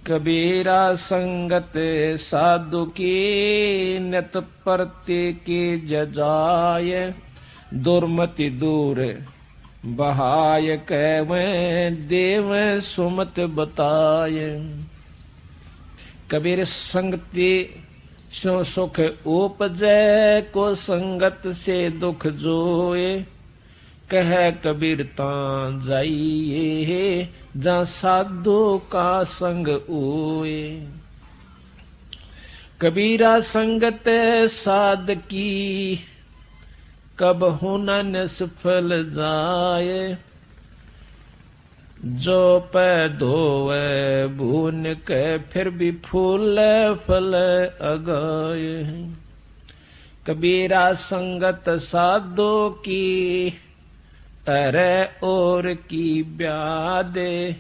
कबीरा संगत साधु की नित प्रत्येकी जजाय दुर्मति दूर बहाय कहवें देव सुमत बताय। कबीर संगति सो सुख उपजै को संगत से दुख जोए कह कबीर तां जाइए जहाँ साधु का संग ओए। कबीरा संगत साध की कब होना निष्फल जाए जो पै धोवे भून के फिर भी फूल फल अगाए। कबीरा संगत साधो की अरे और की ब्यादे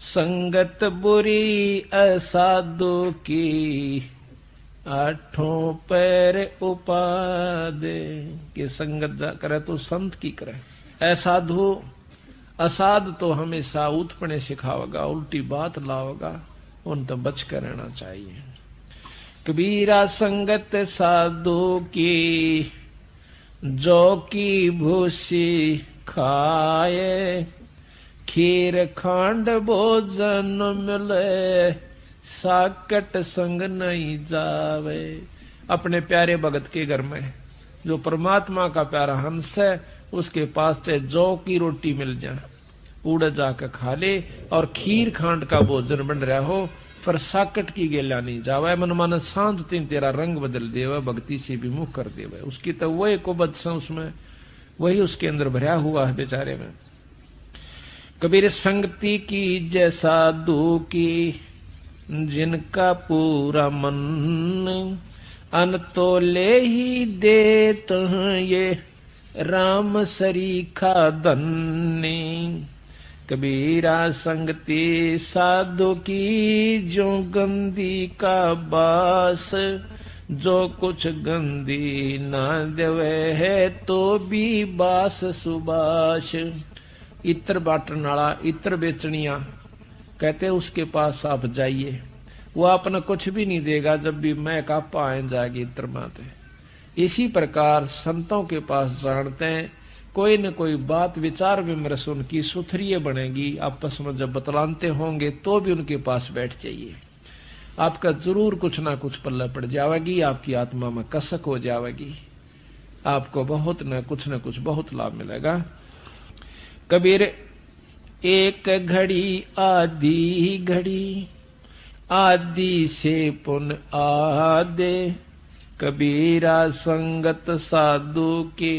संगत बुरी असाधु की आठों पैर उपादे। कि संगत करे तो संत की करे, असाधु असाध तो हमेशा उत्पने सिखावेगा, उल्टी बात लावेगा, उन तो बच कर रहना चाहिए। कबीरा संगत साधु की जो की भूसी खाए खीर खांड भोजन मिले साकट संग नहीं जावे। अपने प्यारे भगत के घर में जो परमात्मा का प्यारा हंस है उसके पास चाहे जौ की रोटी मिल जाए उड़ जाकर खा ले और खीर खांड का भोजन बन रहा हो पर साकट की गेला नहीं जावे। मन मन शांत तीन तेरा रंग बदल देवे, भक्ति से विमुख कर देवे। उसकी तो वही कुबत से उसमें वही उसके अंदर भरा हुआ है बेचारे में। कबीर संगति की जैसा दू की जिनका पूरा मन अन तो ले ही देत ये राम सरीखा धन्नी। कबीरा संगति साधु की जो गंदी का बास जो कुछ गंदी ना देवे है तो भी बास सुबास। इत्र बाटन वाला इत्र बेचनिया कहते उसके पास आप जाइए, वो अपना कुछ भी नहीं देगा जब भी मैं का पाए जाएगी इत्र माते। इसी प्रकार संतों के पास जानते हैं कोई न कोई बात विचार विमर्श उनकी सुथरी बनेगी। आपस में जब बतलाते होंगे तो भी उनके पास बैठ जाइए, आपका जरूर कुछ ना कुछ पल्ला पड़ जाएगी, आपकी आत्मा में कसक हो जाएगी, आपको बहुत न कुछ बहुत लाभ मिलेगा। कबीर एक घड़ी आधी घड़ी आदि से पुन आदे कबीरा संगत साधु के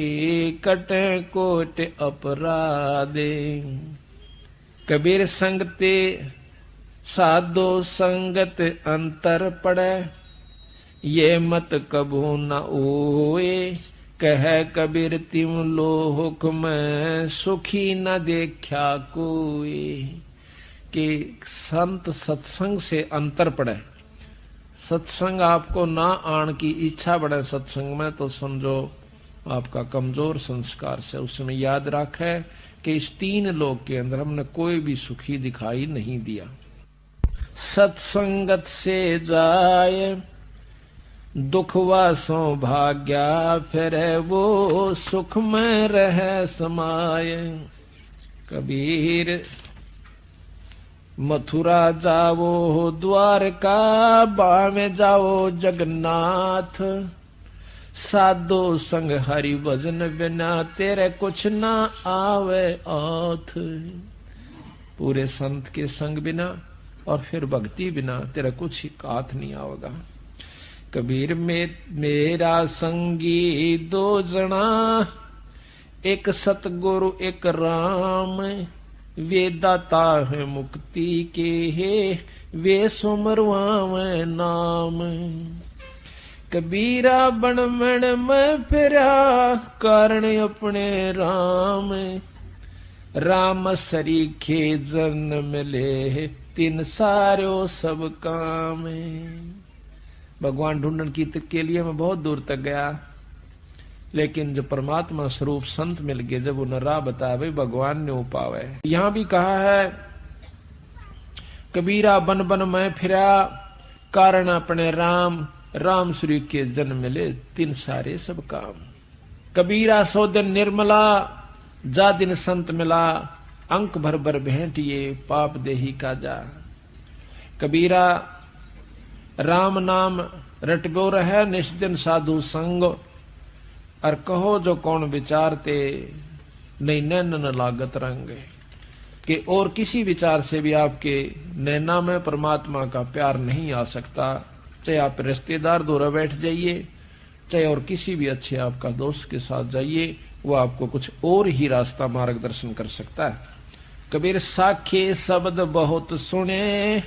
कटे कोट अपराधे। कबीर संगते साधो संगत अंतर पड़े ये मत कबू न ओए कह कबीर तिम लोक में सुखी न देखा कोई। कि संत सत्संग से अंतर पड़े, सत्संग आपको ना आन की इच्छा बढ़े सत्संग में तो समझो आपका कमजोर संस्कार से। उसमें याद रखे कि इस तीन लोक के अंदर हमने कोई भी सुखी दिखाई नहीं दिया। सत्संगत से जाए दुखवा सौभाग्या फिर वो सुख में रह समाये। कबीर मथुरा जाओ द्वारका बामे जाओ जगन्नाथ साधो संग हरि भजन बिना तेरे कुछ ना आवे आथ। पूरे संत के संग बिना और फिर भक्ति बिना तेरा कुछ ही काथ नहीं आवेगा। कबीर में मेरा संगी दो जना एक सतगुरु एक राम वे दाता है मुक्ति के है वे सुमरवावे नाम। कबीरा बन मन में फिरा कारण अपने राम राम सरीखे जन मिले तीन सारो सब काम। भगवान ढूंढन की तक के लिए मैं बहुत दूर तक गया लेकिन जो परमात्मा स्वरूप संत मिल गए जब उन्हें राह बताया भाई भगवान ने उपावे। यहां भी कहा है कबीरा बन बन मैं फिरा, कारण अपने राम, राम श्री के जन मिले, तीन सारे सब काम। कबीरा सो दिन निर्मला, जा दिन संत मिला, अंक भर भर भेंटिए, पाप देही का जा। कबीरा राम नाम रटबो रहे, निष्दिन साधु संग, और कहो जो कौन विचारते, नहीं नैन न लागत रंग। कि और किसी विचार से भी आपके नैना में परमात्मा का प्यार नहीं आ सकता, चाहे आप रिश्तेदार दूर बैठ जाइए, चाहे और किसी भी अच्छे आपका दोस्त के साथ जाइए, वो आपको कुछ और ही रास्ता मार्गदर्शन कर सकता है। कबीर साखे शब्द बहुत सुने,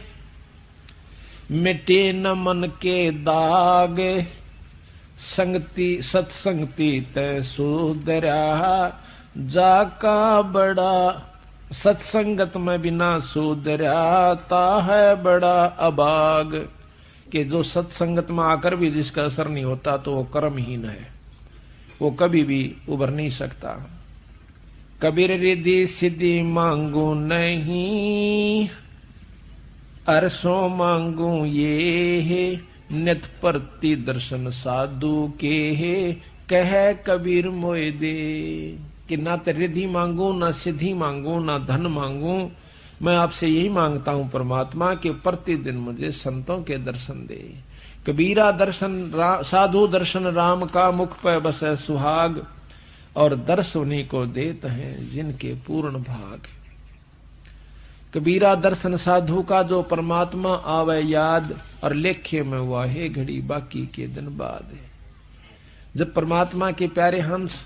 मिटे न मन के दाग, संगति सत्संगति तय सुधरा, जाका बड़ा सत्संगत में बिना सुधराता है बड़ा अभाग। कि जो सत्संगत में आकर भी जिसका असर नहीं होता तो वो कर्महीन है, वो कभी भी उभर नहीं सकता। कबीर रिद्धि सिद्धि मांगू नहीं, अरसों मांगू ये है, नित प्रति दर्शन साधु के है, कह कबीर मोए दे। कि ना तो रिद्धि मांगू, ना सिद्धि मांगू, ना धन मांगू, मैं आपसे यही मांगता हूं परमात्मा कि प्रतिदिन मुझे संतों के दर्शन दे। कबीरा दर्शन साधु दर्शन राम का, मुख पे बसे सुहाग, और दर्श उन्हीं को देते हैं जिनके पूर्ण भाग। कबीरा दर्शन साधु का, जो परमात्मा आवे याद, और लेखे में हुआ है घड़ी बाकी के दिन बाद। जब परमात्मा के प्यारे हंस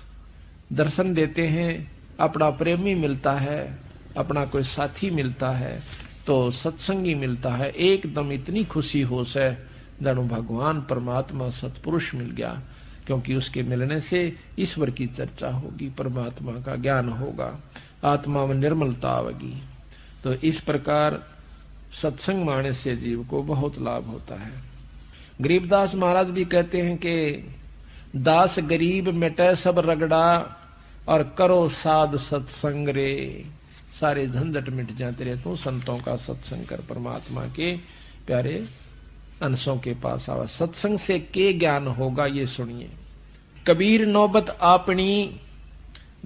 दर्शन देते हैं, अपना प्रेमी मिलता है, अपना कोई साथी मिलता है, तो सत्संगी मिलता है, एकदम इतनी खुशी हो से जानो भगवान परमात्मा सतपुरुष मिल गया। क्योंकि उसके मिलने से ईश्वर की चर्चा होगी, परमात्मा का ज्ञान होगा, आत्मा में निर्मलता आवेगी। तो इस प्रकार सत्संग माने से जीव को बहुत लाभ होता है। गरीबदास महाराज भी कहते हैं कि दास गरीब मिटे सब रगड़ा, और करो साध सत्संग रे, सारे झंझट मिट जाते रहे। तू संतों का सत्संग कर, परमात्मा के प्यारे अंशों के पास आवा। सत्संग से के ज्ञान होगा ये सुनिए। कबीर नौबत आपनी,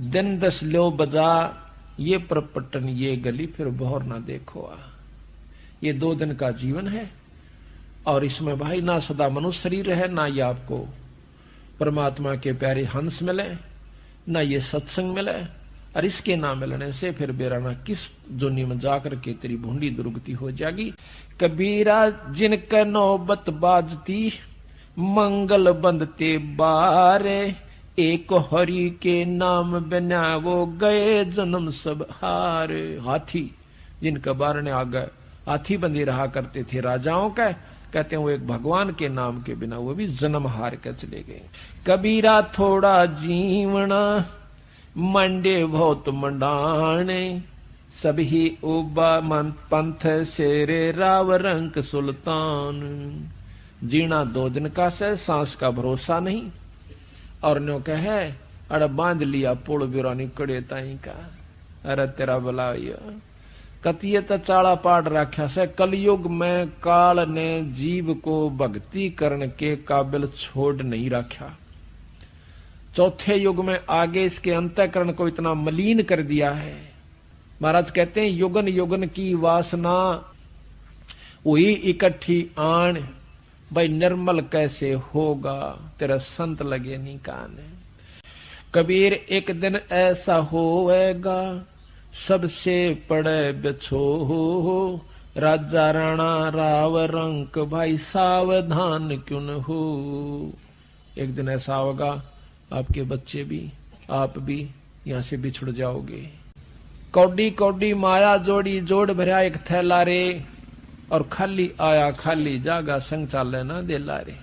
दिन दस लो बजा, ये परपटन ये गली फिर बहुर ना देखो आ। ये 2 दिन का जीवन है, और इसमें भाई ना सदा मनुष्य शरीर है, ना ये आपको परमात्मा के प्यारे हंस मिले, ना ये सत्संग मिले, और इसके ना मिलने से फिर बेराना किस जोनी में जाकर के तेरी भूंडी दुर्गति हो जाएगी। कबीरा जिनका नौबत बाजती, मंगल बंदते बारे, एक हरि के नाम बिना वो गए जन्म सब हार। हाथी जिनका बारने आ गए, हाथी बंदी रहा करते थे राजाओं का, कहते हैं वो एक भगवान के नाम के बिना वो भी जन्म हार कर चले गए। कबीरा थोड़ा जीवना, मंडे बहुत मंडाने, सभी उबा मन पंथ शेरे राव रंक सुल्तान। जीना 2 दिन का से, सांस का भरोसा नहीं, और नो कहे अरे बांध लिया पुल बिरानी कड़े ताई का, अरे तेरा बुलाइयो कतियत चाड़ा पाड़ राख्या से। कलयुग में काल ने जीव को भक्ति करने के काबिल छोड़ नहीं रखा। चौथे युग में आगे इसके अंतःकरण को इतना मलिन कर दिया है। महाराज कहते हैं युगन युगन की वासना वही इकट्ठी आन, भाई निर्मल कैसे होगा तेरा संत लगे नहीं कान। कबीर एक दिन ऐसा होएगा सबसे पड़े बिछो, राजा राणा राव रंक भाई सावधान क्यों न हो। एक दिन ऐसा होगा आपके बच्चे भी आप भी यहां से बिछुड़ जाओगे। कौडी कौडी माया जोड़ी जोड़ भरा एक थैला रे, और खाली आया खाली जागा संग चाले ना दे लारे।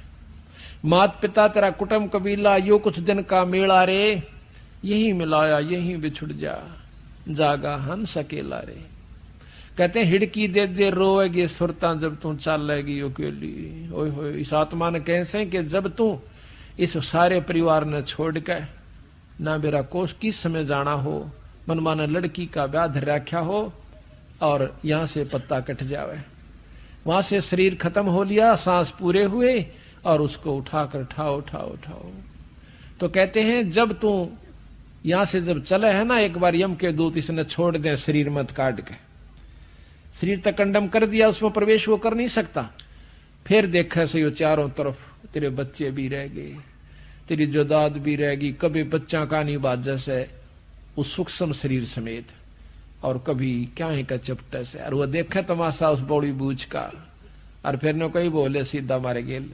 मात पिता तेरा कुटुंब कबीला यो कुछ दिन का मेला रे, यही मिलाया यही बिछुड़ जा, जागा हंस अकेला रे। कहते हैं हिड़की दे दे रोएगी सुरता जब तू चालेगी अकेली। ओए होए, इस आत्मा ने कैसे कि जब तू इस सारे परिवार ने छोड़ के ना मेरा कोष किस समय जाना हो, मनमाना लड़की का ब्याह धर रखा हो, और यहां से पत्ता कट जावे। वहां से शरीर खत्म हो लिया, सांस पूरे हुए और उसको उठाकर उठाओ उठाओ उठाओ। तो कहते हैं जब तू यहां से जब चले है ना, एक बार यम के दूत इसने छोड़ दे शरीर मत काट के, शरीर तक कंडम कर दिया, उसमें प्रवेश वो कर नहीं सकता। फिर देखा से यो चारों तरफ तेरे बच्चे भी रह गए, तेरी जोदाद भी रहेगी, कभी बच्चा का नहीं बात जैसे उस सूक्ष्म शरीर समेत, और कभी क्या है का चपटे से। और वो देखे तमाशा उस बौड़ी बूझ का, और फिर नो कही बोले सीधा मारे गेल।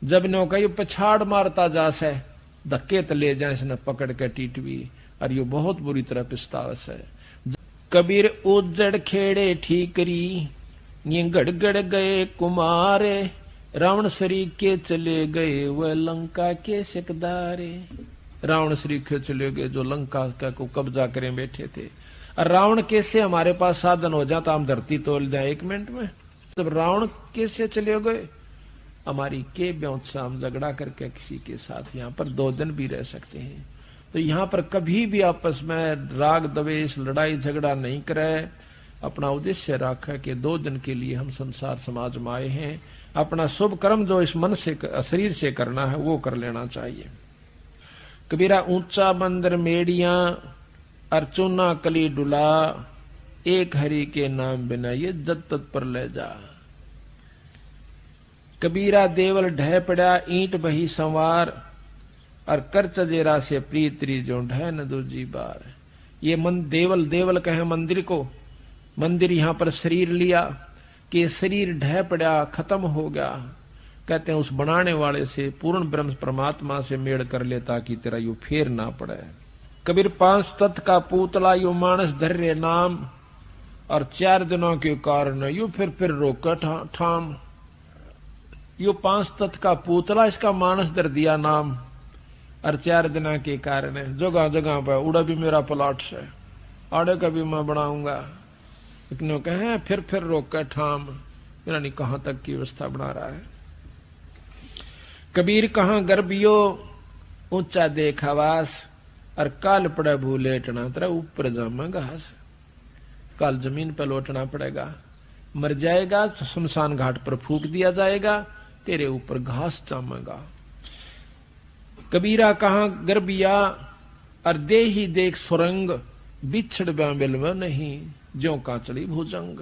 जब नो कही पछाड़ मारता जासे, धक्के तो ले जाए इसने पकड़ के टीटवी, और यो बहुत बुरी तरह पिस्तावस है। कबीर उजड़ खेड़े ठीकरी, ये गड़गड़ गए कुमारे, रावण श्री के चले गए वह लंका के सिकदारे। रावण श्री के चले गए जो लंका का को कब्जा करें बैठे थे। और रावण कैसे हमारे पास साधन हो जाता, हम धरती तोड़ दें 1 मिनट में। जब रावण कैसे चले गए, हमारी के ब्योत से हम झगड़ा करके किसी के साथ यहाँ पर 2 दिन भी रह सकते हैं। तो यहाँ पर कभी भी आपस में राग द्वेष लड़ाई झगड़ा नहीं करे, अपना उद्देश्य रखा कि 2 दिन के लिए हम संसार समाज में आए हैं, अपना शुभ कर्म जो इस मन से शरीर से करना है वो कर लेना चाहिए। कबीरा ऊंचा मंदिर मेड़िया, अर्चुना कली डुला, एक हरि के नाम बिना ये जद तत्पर ले जा। कबीरा देवल ढह पड़ा ईंट बही संवार, और कर चजेरा से प्रीतरी जो ढह न दूजी बार। ये मन देवल, देवल कहे मंदिर को, मंदिर यहां पर शरीर लिया कि शरीर ढह पड़ा खत्म हो गया। कहते हैं उस बनाने वाले से पूर्ण ब्रह्म परमात्मा से मेड़ कर ले ताकि तेरा यू फेर ना पड़े। कबीर 5 तत्व का पूतला यू मानस धर्य नाम, और 4 दिनों के कारण यू फिर रोका ठाम। यू 5 तत्व का पूतला इसका मानस धर दिया नाम, और 4 दिनों के कारण जगह जगह पर उड़ा भी मेरा प्लाट से, आड़े का भी मैं बनाऊंगा। इतने कहे फिर रोका ठाम, मेरा नहीं कहां तक की व्यवस्था बना रहा है। कबीर कहां गर्भियो ऊंचा देख आवास, और काल पड़े भूलेटना तेरा ऊपर जामा घास। काल जमीन पर लौटना पड़ेगा, मर जाएगा तो शमशान घाट पर फूक दिया जाएगा, तेरे ऊपर घास जामेगा। कबीरा कहां गर्भिया, और दे ही देख सुरंग, बिछड़ बिल में नहीं ज्यों कांचड़ी भुजंग।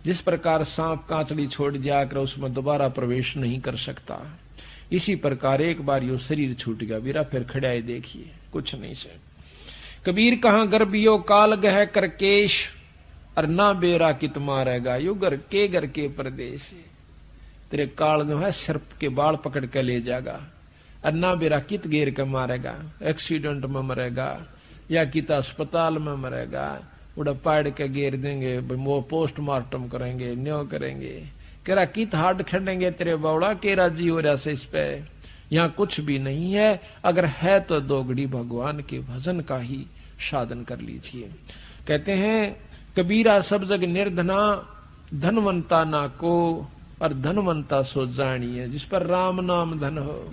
जिस प्रकार सांप कांचड़ी छोड़ जाकर उसमें दोबारा प्रवेश नहीं कर सकता, इसी प्रकार एक बार यो शरीर छूट गया बीरा, फिर खड़ाए देखिए कुछ नहीं से। कबीर कहां गर्भियो काल गह करकेश, और ना बेरा कित मारेगा यो घर के परदेश। तेरे काल जो है सर्प के बाल पकड़ के ले जाएगा, और ना बेरा कित घेर के मारेगा, एक्सीडेंट में मरेगा या कित अस्पताल में मरेगा, उड़ा पाड़ के घेर देंगे, वो पोस्टमार्टम करेंगे, न्यो करेंगे, केरा कित हार्ड खेलेंगे तेरे बावड़ा, केरा जी हो रहा से इस पे। यहाँ कुछ भी नहीं है, अगर है तो 2 घड़ी भगवान के भजन का ही साधन कर लीजिए। कहते हैं कबीरा सब जग निर्धना, धनवंता ना को, और धनवंता सो जानिए जिस पर राम नाम धन हो।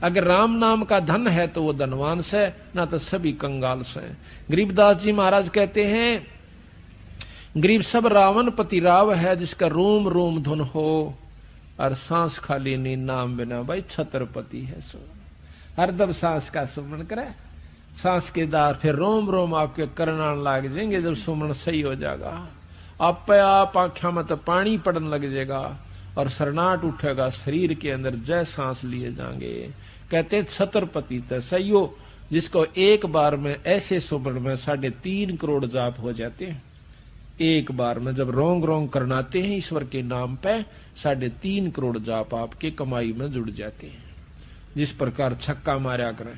अगर राम नाम का धन है तो वो धनवान से, ना तो सभी कंगाल से। गरीबदास जी महाराज कहते हैं गरीब सब रावण पति राव है, जिसका रोम रोम धुन हो, और सांस खाली नी नाम बिना भाई छत्रपति है सो। हरदम सांस का सुमरण करे, सांस के दार फिर रोम रोम आपके करना लाग जाएंगे। जब सुमरण सही हो जाएगा, आप आंखों में तो पानी पड़ने लग जाएगा, और सरनाट उठेगा शरीर के अंदर, जय सांस लिए जाएंगे। कहते छत्रपति तो सही हो, जिसको एक बार में ऐसे सुमरण में 3.5 करोड़ जाप हो जाते हैं। एक बार में जब रोंग रोंग करनाते हैं ईश्वर के नाम पे, 3.5 करोड़ जाप आपके कमाई में जुड़ जाते हैं। जिस प्रकार छक्का मारा करें,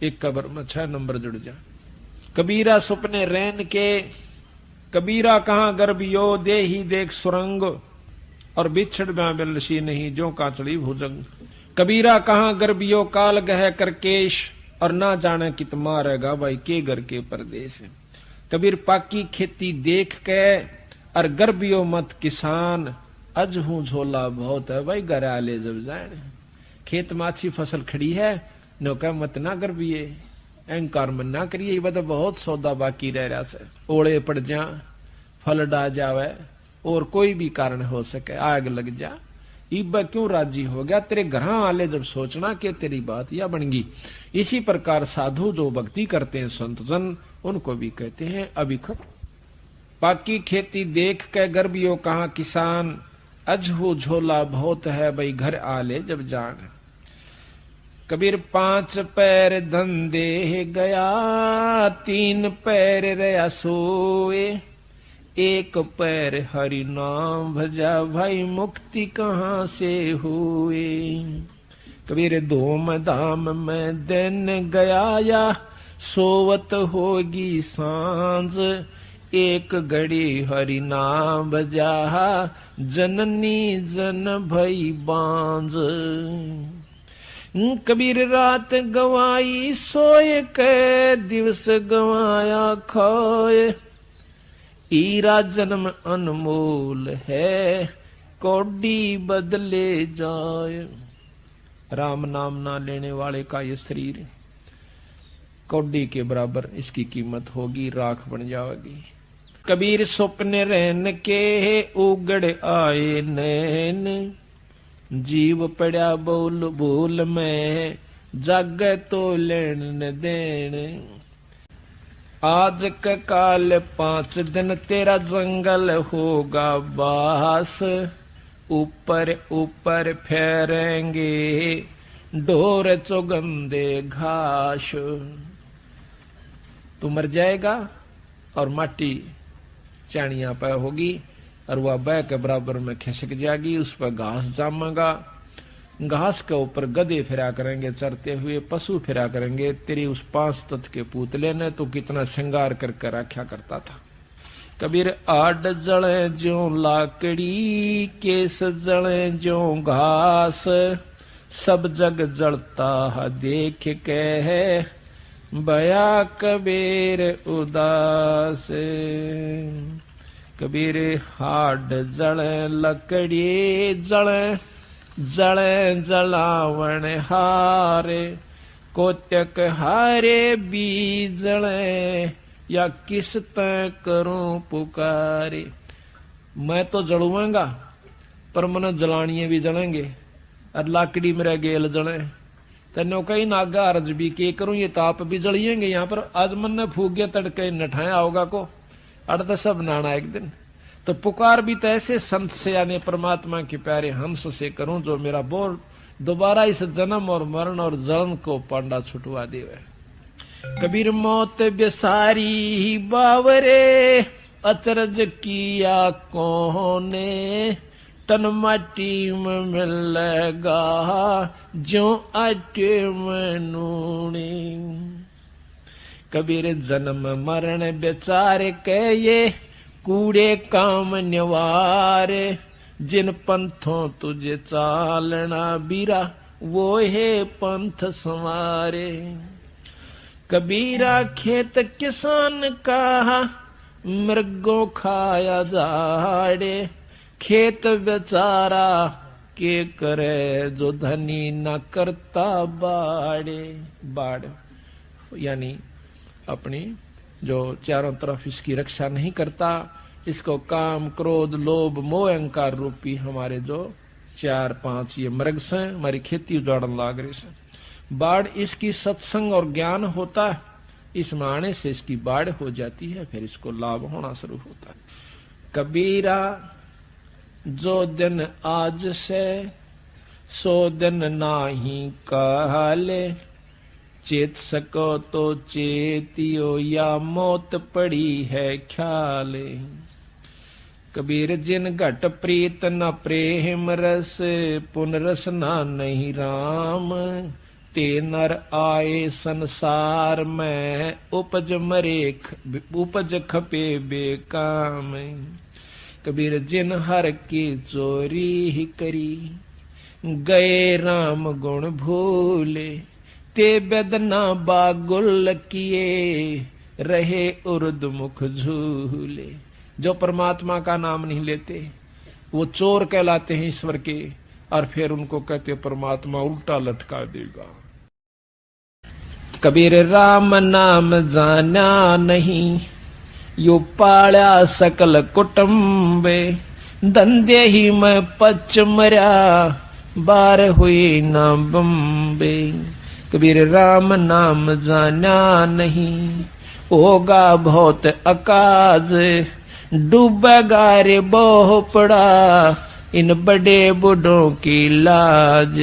एक कबर में 6 नंबर जुड़ जाए। कबीरा सुपने रैन के, कबीरा कहां गर्भियो दे ही देख सुरंग, और बिछड़ बिलसी नहीं जो कांचड़ी भुजंग। कबीरा कहां गर्भियो काल गह करकेश, और ना जाने कित मारेगा भाई के घर के परदेश। कबीर पाकी खेती देख के, और गर्भियो मत किसान, अज हूं झोला बहुत है भाई घर आले जब जाए। खेत में अच्छी फसल खड़ी है, नौका मत ना गर्भिये, अहंकार मन ना करिए, ये बता बहुत सौदा बाकी रह रहा से। ओले पड़ जा, फल डा जावे और कोई भी कारण हो सके, आग लग जा, इब क्यों राजी हो गया? तेरे घर वाले जब सोचना कि तेरी बात या बनगी। इसी प्रकार साधु जो भक्ति करते हैं संत जन, उनको भी कहते हैं अभिखट। बाकी खेती देख के गर्भियो कहा किसान, अजहू झोला बहुत है भाई घर आले जब जान। कबीर 5 पैर धंधे गया, 3 पैर रया सोए, 1 पैर हरि नाम भजा, भाई मुक्ति कहाँ से हुए। कबीर धूम धाम में दिन गया या सोवत होगी सांझ, 1 घड़ी हरि नाम भजा, जननी जन भई बांझ। कबीर रात गवाई सोए के, दिवस गवाया खोए, ईरा जन्म अनमोल है, कौडी बदले जाए। राम नाम ना लेने वाले का ये शरीर कौडी के बराबर इसकी कीमत होगी, राख बन जाएगी। कबीर स्वप्न रहन के उगड़ आए नैन, जीव पड़ा बोल बोल में, जग तो लेन देन। आज का काल 5 दिन तेरा जंगल होगा बास, ऊपर ऊपर फेरेंगे ढोर चौगंदे घास। तू मर जाएगा और माटी चाणिया पे होगी और वह बैग के बराबर में खिसक जाएगी, उस पर घास जामेगा, घास के ऊपर गधे फिरा करेंगे, चरते हुए पशु फिरा करेंगे। तेरी उस 5 तत्व के पुतले ने तो कितना श्रृंगार करके रखा करता था। कबीर आड जले ज्यों लाकड़ी, केस जले ज्यों घास, सब जग जलता है देख के है, भया कबीर उदास। कबीर हाड जले लकड़ी जले, जले जलावण हारे, कोत्यक हारे बीजले, या किस तय करूं पुकारे। मैं तो जलूंगा पर मन जलानिए भी जलेंगे, और लाकड़ी मेरे गेल जले, तेनो कई नागा अर्ज भी के करूं, ये ताप भी जलिएंगे। यहाँ पर आज मन ने फूक गया तड़के नठाया होगा को, अड़ सब नाना एक दिन। तो पुकार भी तो ऐसे संत से यानी परमात्मा के प्यारे हंस से करूं, जो मेरा बोल दोबारा इस जन्म और मरण और जलन को पांडा छुटवा देवे। कबीर मौत बेसारी बावरे, अचरज किया कोने, तन माटी में मिलेगा जो आटे में नूने। कबीर जन्म मरण बेचारे के ये कूड़े काम निवारे, जिन पंथों तुझे चालना बीरा, वो है पंथ संवारे। कबीरा खेत किसान का मृगों खाया जाड़े, खेत बेचारा के करे जो धनी न करता बाड़े। बाड़ यानी अपनी जो चारों तरफ इसकी रक्षा नहीं करता, इसको काम क्रोध लोभ मोह अहंकार रूपी हमारे जो 4-5 ये मृग से हमारी खेती उजाड़न लाग रहे से। बाढ़ इसकी सत्संग और ज्ञान होता है, इस माने से इसकी बाढ़ हो जाती है, फिर इसको लाभ होना शुरू होता है। कबीरा जो दिन आज से सो दिन नाही कहले, चेत सको तो चेतियो या मौत पड़ी है ख्याले। कबीर जिन घट प्रीत न प्रेम रस, पुन रसना नहीं राम, ते नर आए संसार में, उपज मरे उपज खपे बेकाम। कबीर जिन हर की चोरी ही करी, गए राम गुण भूले, ते बेदना बागुल किए, रहे उर्द मुख झूले। जो परमात्मा का नाम नहीं लेते वो चोर कहलाते हैं ईश्वर के, और फिर उनको कहते परमात्मा उल्टा लटका देगा। कबीर राम नाम जाना नहीं, यो पाल्या सकल कुटुंबे धंधे ही में पच मर्या बार हुई न बम्बे। कबीर राम नाम जाना नहीं होगा बहुत अकाज डूबेगा रे बहु पड़ा इन बड़े बूढ़ों की लाज।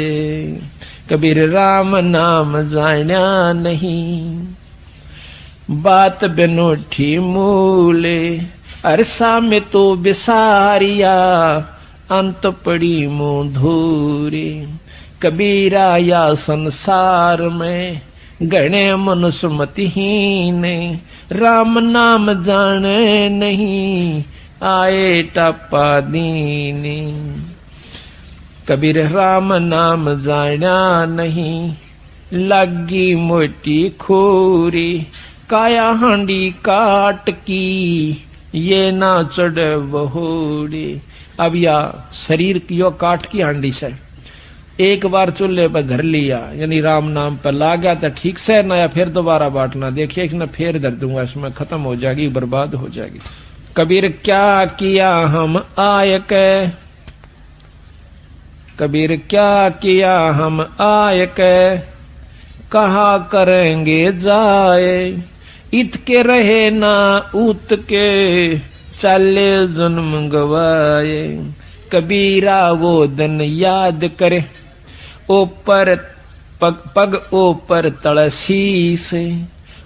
कबीर राम नाम जाना नहीं बात बिनोठी मूले अरसा में तो बिसारिया अंत पड़ी मुंह धूरी। कबीरा या संसार में गणे मनुष्य मतिहीन राम नाम जाने नहीं आए टपा दीने। कबीर राम नाम जाना नहीं लगी मोटी खोरी काया हांडी काट की ये ना चढ़ बहोड़ी। अब या शरीर की यो काट की हांडी से एक बार चूल्हे पर धर लिया यानी राम नाम पर ला गया तो ठीक से ना या फिर दोबारा बांटना देखिए कि ना फिर धर दूंगा इसमें खत्म हो जाएगी बर्बाद हो जाएगी। कबीर क्या किया हम आय के कबीर क्या किया हम आय के कहा करेंगे जाए इत के रहे ना उत के चले जन्म गवाए। कबीरा वो दिन याद करे ऊपर पग ऊपर तड़सी से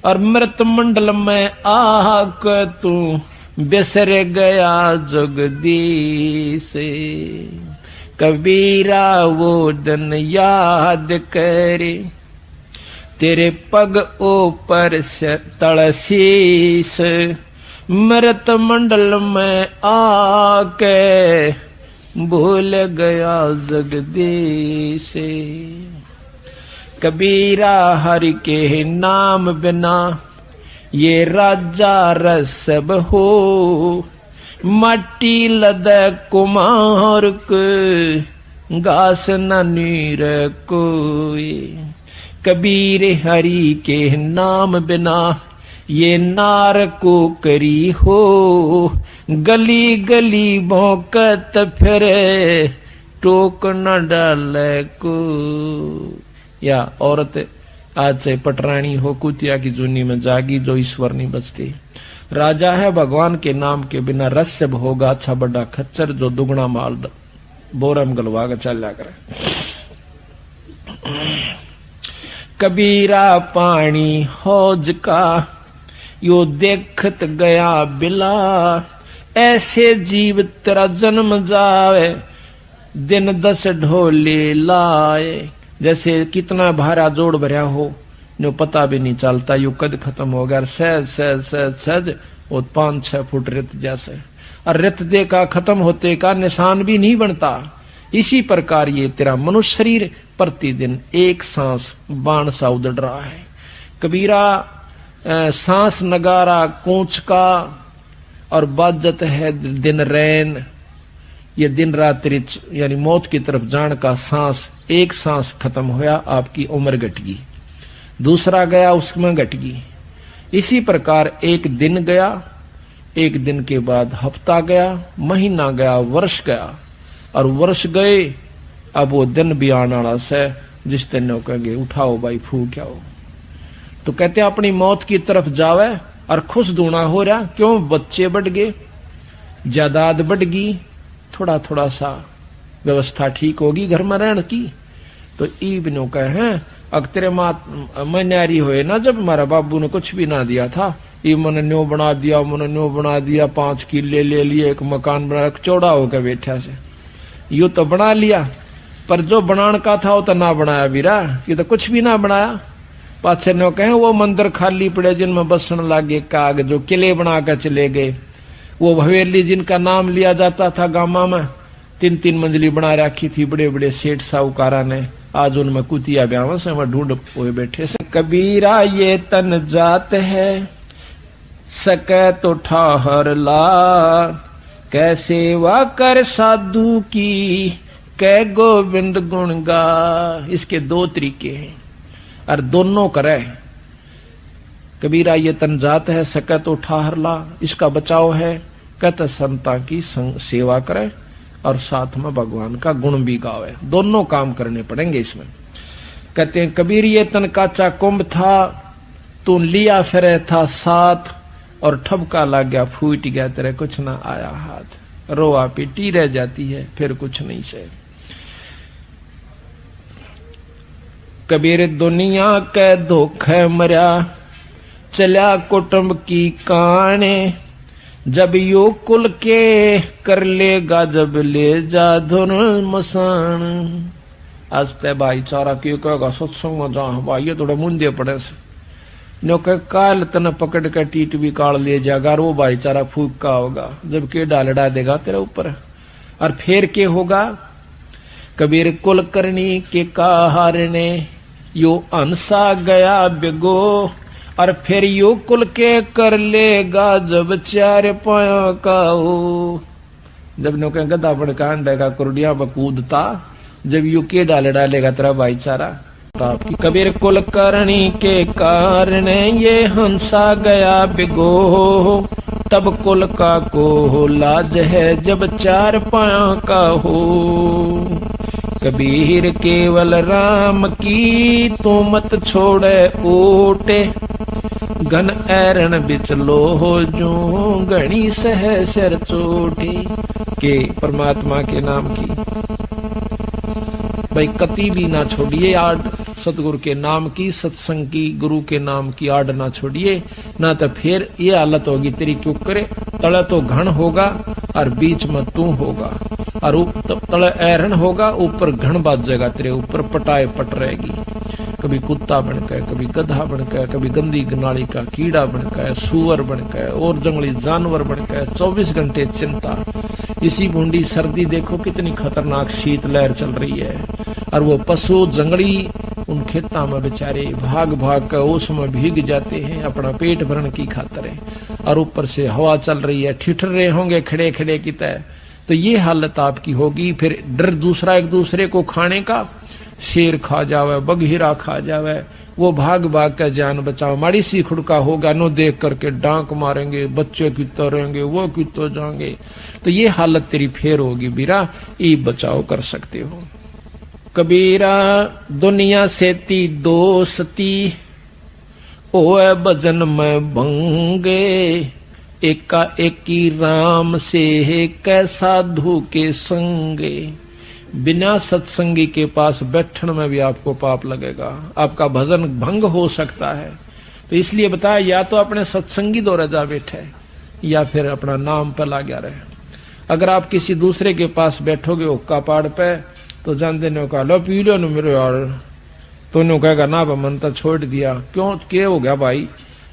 और मृत मंडल में आक तू बिसर गया जगदीश। कबीरा वो दिन याद करे तेरे पग ऊपर से तड़सीस मृत मंडल में आके भूल गया जगदीश। कबीरा हरि के नाम बिना ये राजा रसब हो मट्टी लद कुमार के घास न नीर कोई। कबीर हरि के नाम बिना ये नार को करी हो गली गली भौंकत फिरे टोक न डाले को। या औरत आज से पटरानी हो कुतिया की जूनी में जागी जो ईश्वर नहीं बचती। राजा है भगवान के नाम के बिना रस्य होगा अच्छा बड़ा खच्चर जो दुगना माल बोरम गलवा कर चल करे। कबीरा पानी हौज का यो देखत गया बिला ऐसे जीव तेरा जन्म जावे दिन 10 ढोले लाए। जैसे कितना भारा जोड़ भरा हो जो पता भी नहीं चलता यू कद खत्म हो गया सहज सहज सहज सहज वो 5-6 फुट रेत जैसे और रेत दे का खत्म होते का निशान भी नहीं बनता। इसी प्रकार ये तेरा मनुष्य शरीर प्रतिदिन एक सांस बाण सा उदड़ रहा है। कबीरा सांस नगारा कूंच का और बाजत है दिन रैन। ये दिन रात्रि यानी मौत की तरफ जान का सांस एक सांस खत्म होया आपकी उम्र घट गई दूसरा गया उसमें घट गई। इसी प्रकार एक दिन गया एक दिन के बाद हफ्ता गया महीना गया वर्ष गया और वर्ष गए अब वो दिन भी आने वाला से जिस दिन कहेंगे उठाओ भाई फूक आओ। तो कहते हैं अपनी मौत की तरफ जावे और खुश दूना हो रहा क्यों बच्चे बढ़ गए जायदाद बढ़ गई थोड़ा थोड़ा सा व्यवस्था ठीक होगी घर में रहने की। तो ईबनों कहे अग तेरे मैं न्यारी हुए ना जब हमारा बाबू ने कुछ भी ना दिया था ये मैंने न्यो बना दिया 5 किले ले लिए एक मकान बना चौड़ा होकर बैठा से यू तो बना लिया पर जो बनाने का था वो तो ना बनाया वीरा ये तो कुछ भी ना बनाया। पाछे नो कहे वो मंदिर खाली पड़े जिनमें बसन लागे काग जो किले बनाकर चले गए। वो हवेली जिनका नाम लिया जाता था गामा में 3-3 मंजिली बना रखी थी बड़े बड़े सेठ साहूकारा ने आज उनमें कुतिया ब्याह से वह ढूंढ हुए बैठे से। कबीरा ये तन जात है सके तो ठाहर ला कैसे वा कर साधु की कै गोविंद गुण गा। इसके 2 तरीके हैं और दोनों करे कबीरा ये तन जात है, सके तो ठाहर ला, इसका बचाव है। कहते संता की सेवा करे और साथ में भगवान का गुण भी गावे, दोनों काम करने पड़ेंगे इसमें। कहते हैं कबीर ये तन काचा कुंभ था, तू लिया फिरे था साथ, और ठबका लग गया फूट गया तेरे कुछ ना आया हाथ। रोआ पीटी रह जाती है फिर कुछ नहीं से। कबीर दुनिया के धोखे मर्या, चल्या कुटुंब की काने, जब यो कुल के कर लेगा जब ले जा धुन मसान। आज ते भाईचारा क्यों कहेगा सत्संग में जा भाई, ये थोड़े मुंदे पड़े से नो कह काल तन पकड़ कर टीट भी काल ले जाएगा, वो भाईचारा फूक का होगा जब के डालडा देगा तेरे ऊपर। और फिर के होगा कबीर कुल करनी के काहारने, यो अंसा गया बिगो, और फिर यो कुल के कर लेगा जब चार पाया का हो। जब नो कह गदा बड़का अंडेगा कुरडिया बकूदता, जब यू के डालेगा तेरा भाईचारा। कबीर कुल करनी के कारण ये हंसा गया बिगो, तब कुल का को लाज है जब चार पाया का हो। कबीर केवल राम की तू मत छोड़े ओटे, घन ऐरण बिच लो जो गणी सह सिर चोटे। के परमात्मा के नाम की भाई कति भी ना छोड़िए आड़, सतगुरु के नाम की, सत्संग की, गुरु के नाम की आड़ ना छोड़िए, ना तो फिर ये हालत होगी तेरी क्यों करे। तले तो घन होगा और बीच में तू होगा, और तले ऐरन होगा, ऊपर घन बाजेगा तेरे ऊपर, पटाए पट रहेगी। कभी कुत्ता बनकर, कभी गधा बनकर, कभी गंदी नाली का कीड़ा बनकर, सुअर बनकर और जंगली जानवर बनकर, 24 घंटे चिंता। इसी बूंदी सर्दी देखो कितनी खतरनाक शीत लहर चल रही है, और वो पशु जंगली उन खेता में बेचारे भाग भाग कर ओस में भीग जाते हैं अपना पेट भरण की खातिर है, और ऊपर से हवा चल रही है, ठिठर रहे होंगे खड़े खड़े की तरह। तो ये हालत आपकी होगी। फिर डर दूसरा एक दूसरे को खाने का, शेर खा जावे, बघीरा खा जावे, वो भाग भाग कर जान बचाओ। माड़ी सी खुड़का होगा नो देख करके डांक मारेंगे, बच्चे कितो रहेंगे, वो कितो जाएंगे। तो ये हालत तेरी फेर होगी बीरा, ये बचाव कर सकते हो। कबीरा दुनिया सेती दोस्ती, ओए भजन में भंगे, एका एकी राम से है कै साधु के संगे। बिना सत्संगी के पास बैठने में भी आपको पाप लगेगा, आपका भजन भंग हो सकता है। तो इसलिए बताया या तो अपने सत्संगी दौरे जा बैठे, या फिर अपना नाम पर ला गया रहे। अगर आप किसी दूसरे के पास बैठोगे हुक्का पाड़ पे, तो जानते ने कहा लो पी लो मेरे यार, तो नो कहेगा ना मन तो छोड़ दिया। क्यों क्या हो गया भाई,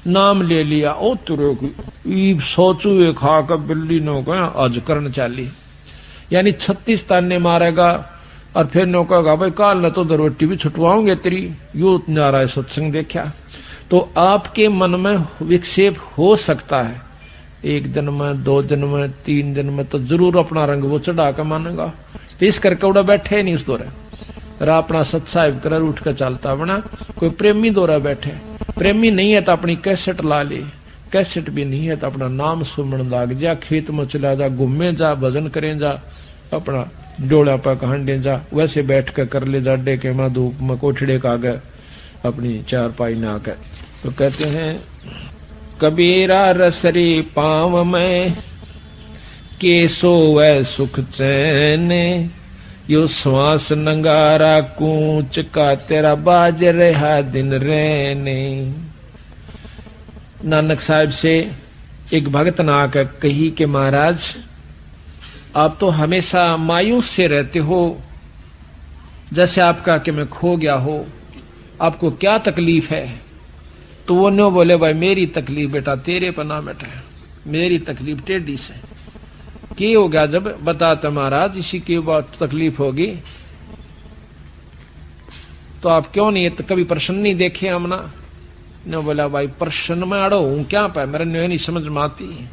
नाम ले लिया, ओ तुरे की सोचू खा कर बिल्ली नो कहा आज करण चाली, यानी 36 ताने मारेगा। और फिर नो कहेगा भाई काल न तो रोटी भी छुटवाओगे तेरी, यू नारा सत्संग देखा। तो आपके मन में विक्षेप हो सकता है, 1 दिन में, 2 दिन में, 3 दिन में, तो जरूर अपना रंग वो चढ़ा कर मानेगा। तो इस करके उड़ा बैठे नहीं उस दौरे, अपना सत्साहिब कर उठ कर चलता बना। कोई प्रेमी दौरा बैठे, प्रेमी नहीं है तो अपनी कैसेट ला ले, कैसेट भी नहीं है तो अपना नाम सुमन लाग जा, खेत में चला जा, घूमे जा, भजन करें जा, अपना डोला पर कहंडे जा, वैसे बैठ कर ले जा, डे के मां धूप में कोठड़े का गए अपनी चारपाई ना कर। तो कहते हैं कबीरा रसरी पाव में, केसो वै सुख चैन, यो श्वास नंगारा कूच का तेरा बाज रहा दिन रहने। नानक साहब से एक भगत ने आकर कही कि महाराज आप तो हमेशा मायूस से रहते हो, जैसे आपका कि मैं खो गया हो, आपको क्या तकलीफ है? तो वो नो बोले भाई मेरी तकलीफ बेटा तेरे पर ना बैठा, मेरी तकलीफ टेढ़ी से। क्या हो गया जब बताते महाराज, इसी की बात तकलीफ होगी तो आप क्यों नहीं कभी प्रश्न नहीं देखे हमना? ने बोला भाई प्रश्न में अड़ो हूं क्या पाए, मेरे नहीं समझ में आती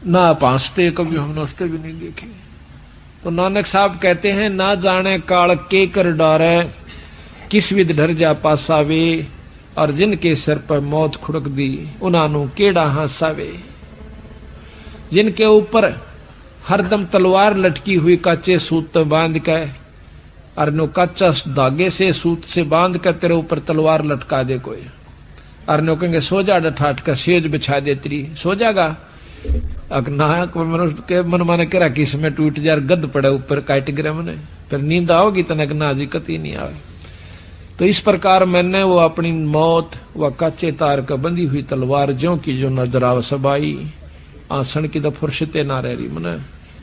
ना, पांचते कभी हमने उसके भी नहीं देखे। तो नानक साहब कहते हैं ना जाने काल के कर डारे, किस विध डर जा पासावे, और जिनके सिर पर मौत खुड़क दी उन्हां केड़ा हासा वे। जिनके ऊपर हरदम तलवार लटकी हुई काचे सूत तो बांध के और नो कच्चा धागे से सूत से बांध कर तेरे ऊपर तलवार लटका दे कोई और नो कहेंगे सो जा ठाट का सेज बिछा दे तेरी सो जागा नायक मनुष्य के मन माने करा कि इसमें टूट जा गद पड़े ऊपर काट गिरे मने फिर नींद आओगी तनक ना हकीकत ही नहीं आवे। तो इस प्रकार मैंने वो अपनी मौत व कच्चे तार का बंधी हुई तलवार ज्यों की जो नजर आव सबाई आसन की तो फुर्सते ना रह रही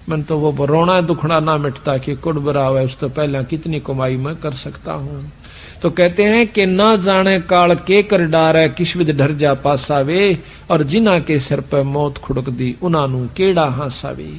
मन तो वो रोना दुखना ना मिटता कि कुड़ बराव है उस तो पहले कितनी कमाई मैं कर सकता हूं। तो कहते हैं कि ना जाने काल के कर डार है किस विध डर जा पासावे और जिना के सिर पर मौत खुड़क दी उन्हां केड़ा हासावे।